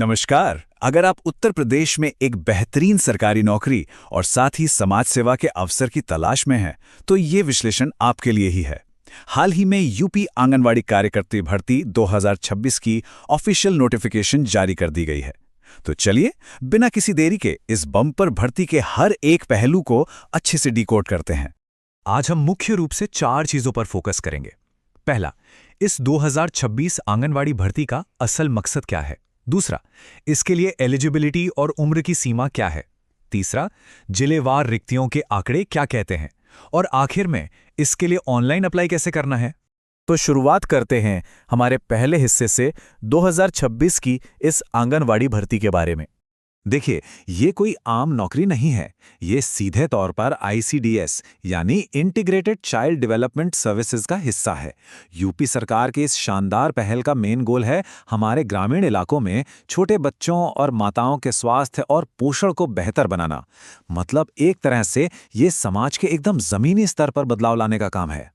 नमस्कार। अगर आप उत्तर प्रदेश में एक बेहतरीन सरकारी नौकरी और साथ ही समाज सेवा के अवसर की तलाश में हैं, तो ये विश्लेषण आपके लिए ही है। हाल ही में यूपी आंगनवाड़ी कार्यकर्त्री भर्ती 2026 की ऑफिशियल नोटिफिकेशन जारी कर दी गई है। तो चलिए, बिना किसी देरी के इस बम्पर भर्ती के हर एक पहलू को अच्छे से डिकोड करते हैं। आज हम मुख्य रूप से 4 चीजों पर फोकस करेंगे। पहला, इस 2026 आंगनवाड़ी भर्ती का असल मकसद क्या है। दूसरा, इसके लिए एलिजिबिलिटी और उम्र की सीमा क्या है। तीसरा, जिलेवार रिक्तियों के आंकड़े क्या कहते हैं। और आखिर में, इसके लिए ऑनलाइन अप्लाई कैसे करना है। तो शुरुआत करते हैं हमारे पहले हिस्से से 2026 की इस आंगनवाड़ी भर्ती के बारे में। देखिए, ये कोई आम नौकरी नहीं है। ये सीधे तौर पर आईसीडीएस यानी इंटीग्रेटेड चाइल्ड डेवलपमेंट सर्विसेज का हिस्सा है। यूपी सरकार के इस शानदार पहल का मेन गोल है हमारे ग्रामीण इलाकों में छोटे बच्चों और माताओं के स्वास्थ्य और पोषण को बेहतर बनाना। मतलब एक तरह से ये समाज के एकदम जमीनी स्तर पर बदलाव लाने का काम है।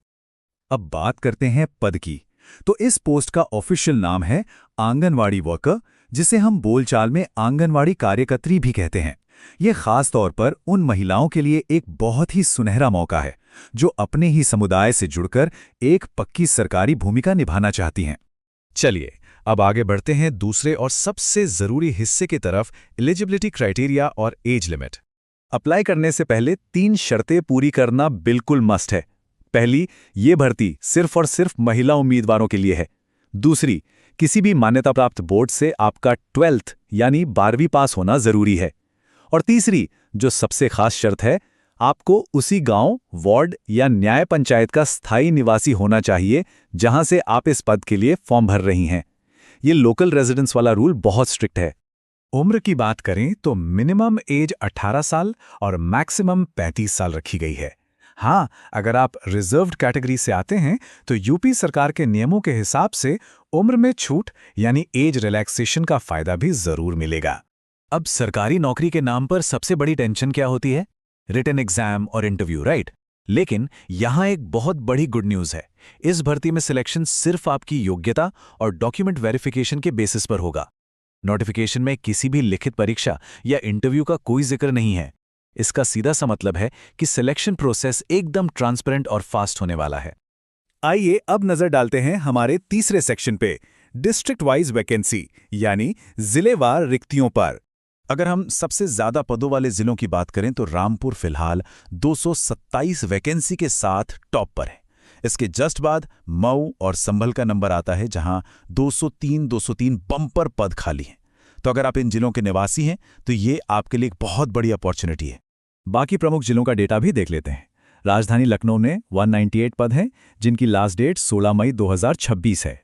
अब बात करते हैं पद की। तो इस पोस्ट का ऑफिशियल नाम है आंगनवाड़ी वर्कर, जिसे हम बोलचाल में आंगनवाड़ी कार्यकर्त्री भी कहते हैं। यह खास तौर पर उन महिलाओं के लिए एक बहुत ही सुनहरा मौका है जो अपने ही समुदाय से जुड़कर एक पक्की सरकारी भूमिका निभाना चाहती हैं। चलिए, अब आगे बढ़ते हैं दूसरे और सबसे जरूरी हिस्से की तरफ, एलिजिबिलिटी क्राइटेरिया और एज लिमिट। अप्लाई करने से पहले 3 शर्तें पूरी करना बिल्कुल मस्ट है। पहली, ये भर्ती सिर्फ और सिर्फ महिला उम्मीदवारों के लिए है। दूसरी, किसी भी मान्यता प्राप्त बोर्ड से आपका 12th यानी 12वीं पास होना जरूरी है। और तीसरी, जो सबसे खास शर्त है, आपको उसी गांव, वार्ड या न्याय पंचायत का स्थायी निवासी होना चाहिए जहां से आप इस पद के लिए फॉर्म भर रही हैं। ये लोकल रेजिडेंस वाला रूल बहुत स्ट्रिक्ट है। उम्र की बात करें तो मिनिमम एज 18 साल और मैक्सिमम 35 साल रखी गई है। हाँ, अगर आप रिजर्व्ड कैटेगरी से आते हैं तो यूपी सरकार के नियमों के हिसाब से उम्र में छूट यानी एज रिलैक्सेशन का फायदा भी जरूर मिलेगा। अब सरकारी नौकरी के नाम पर सबसे बड़ी टेंशन क्या होती है? रिटन एग्जाम और इंटरव्यू, राइट? लेकिन यहां एक बहुत बड़ी गुड न्यूज़ है। इस भर्ती में सिलेक्शन सिर्फ आपकी योग्यता और डॉक्यूमेंट वेरिफिकेशन के बेसिस पर होगा। नोटिफिकेशन में किसी भी लिखित परीक्षा या इंटरव्यू का कोई जिक्र नहीं है। इसका सीधा सा मतलब है कि सिलेक्शन प्रोसेस एकदम ट्रांसपेरेंट और फास्ट होने वाला है। आइए अब नजर डालते हैं हमारे तीसरे सेक्शन पे, डिस्ट्रिक्ट वाइज वैकेंसी यानी जिलेवार रिक्तियों पर। अगर हम सबसे ज्यादा पदों वाले जिलों की बात करें तो रामपुर फिलहाल 227 वैकेंसी के साथ टॉप पर है। इसके जस्ट बाद मऊ और संभल का नंबर आता है, जहां 203 बम्पर पद खाली हैं। तो अगर आप इन जिलों के निवासी हैं तो ये आपके लिए एक बहुत बड़ी अपॉर्चुनिटी है। बाकी प्रमुख जिलों का डेटा भी देख लेते हैं। राजधानी लखनऊ में 198 पद हैं, जिनकी लास्ट डेट 16 मई 2026 है।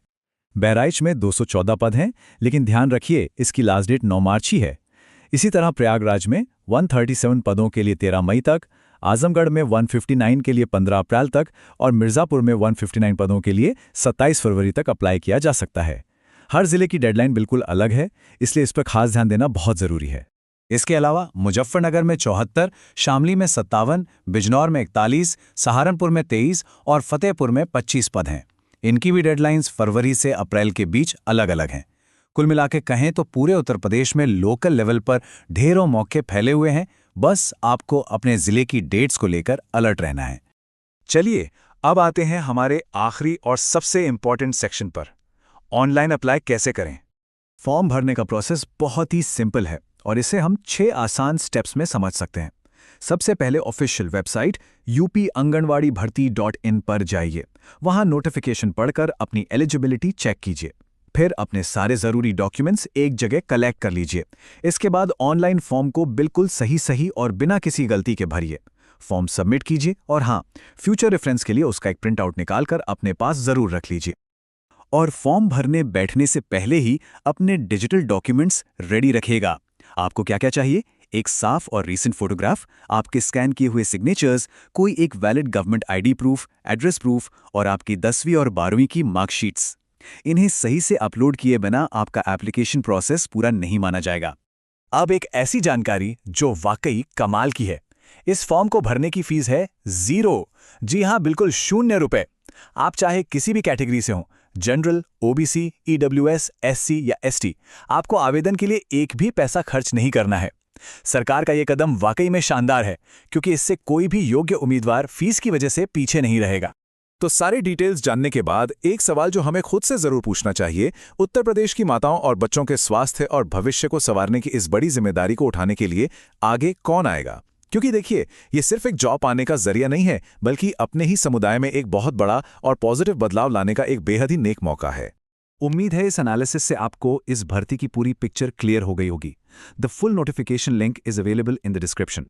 बहराइच में 214 पद हैं, लेकिन ध्यान रखिए इसकी लास्ट डेट 9 मार्च ही है। इसी तरह प्रयागराज में 137 पदों के लिए 13 मई तक, आजमगढ़ में 159 के लिए 15 अप्रैल तक और मिर्जापुर में 159 पदों के लिए 27 फरवरी तक अप्लाई किया जा सकता है। हर जिले की डेडलाइन बिल्कुल अलग है, इसलिए इस पर खास ध्यान देना बहुत जरूरी है। इसके अलावा मुजफ्फरनगर में 74, शामली में 57, बिजनौर में 41, सहारनपुर में 23 और फतेहपुर में 25 पद हैं। इनकी भी डेडलाइंस फरवरी से अप्रैल के बीच अलग अलग हैं। कुल मिला के कहें तो पूरे उत्तर प्रदेश में लोकल लेवल पर ढेरों मौके फैले हुए हैं। बस आपको अपने जिले की डेट्स को लेकर अलर्ट रहना है। चलिए, अब आते हैं हमारे आखिरी और सबसे इंपॉर्टेंट सेक्शन पर, ऑनलाइन अप्लाई कैसे करें। फॉर्म भरने का प्रोसेस बहुत ही सिंपल है और इसे हम 6 आसान स्टेप्स में समझ सकते हैं। सबसे पहले ऑफिशियल वेबसाइट upanganwadibharti.in पर जाइए। वहां नोटिफिकेशन पढ़कर अपनी एलिजिबिलिटी चेक कीजिए। फिर अपने सारे जरूरी डॉक्यूमेंट्स एक जगह कलेक्ट कर लीजिए। इसके बाद ऑनलाइन फॉर्म को बिल्कुल सही और बिना किसी गलती के भरिए। फॉर्म सबमिट कीजिए और हाँ, फ्यूचर रेफरेंस के लिए उसका एक प्रिंट आउट निकालकर अपने पास जरूर रख लीजिए। और फॉर्म भरने बैठने से पहले ही अपने डिजिटल डॉक्यूमेंट्स रेडी रखिएगा। आपको क्या क्या चाहिए? एक साफ और रीसेंट फोटोग्राफ, आपके स्कैन किए हुए सिग्नेचर्स, कोई एक valid government ID proof, address proof और आपकी 10वीं और 12वीं की मार्कशीट्स। इन्हें सही से अपलोड किए बिना आपका एप्लीकेशन प्रोसेस पूरा नहीं माना जाएगा। अब एक ऐसी जानकारी जो वाकई कमाल की है। इस फॉर्म को भरने की फीस है 0। जी हां, बिल्कुल 0 रुपए। आप चाहे किसी भी कैटेगरी से हों, जनरल, ओबीसी, ईडब्ल्यूएस, एससी या एसटी, आपको आवेदन के लिए एक भी पैसा खर्च नहीं करना है। सरकार का यह कदम वाकई में शानदार है, क्योंकि इससे कोई भी योग्य उम्मीदवार फीस की वजह से पीछे नहीं रहेगा। तो सारे डिटेल्स जानने के बाद एक सवाल जो हमें खुद से जरूर पूछना चाहिए, उत्तर प्रदेश की माताओं और बच्चों के स्वास्थ्य और भविष्य को संवारने की इस बड़ी जिम्मेदारी को उठाने के लिए आगे कौन आएगा? क्योंकि देखिए, ये सिर्फ एक जॉब पाने का जरिया नहीं है, बल्कि अपने ही समुदाय में एक बहुत बड़ा और पॉजिटिव बदलाव लाने का एक बेहद ही नेक मौका है। उम्मीद है इस एनालिसिस से आपको इस भर्ती की पूरी पिक्चर क्लियर हो गई होगी। The full notification link is available in the description.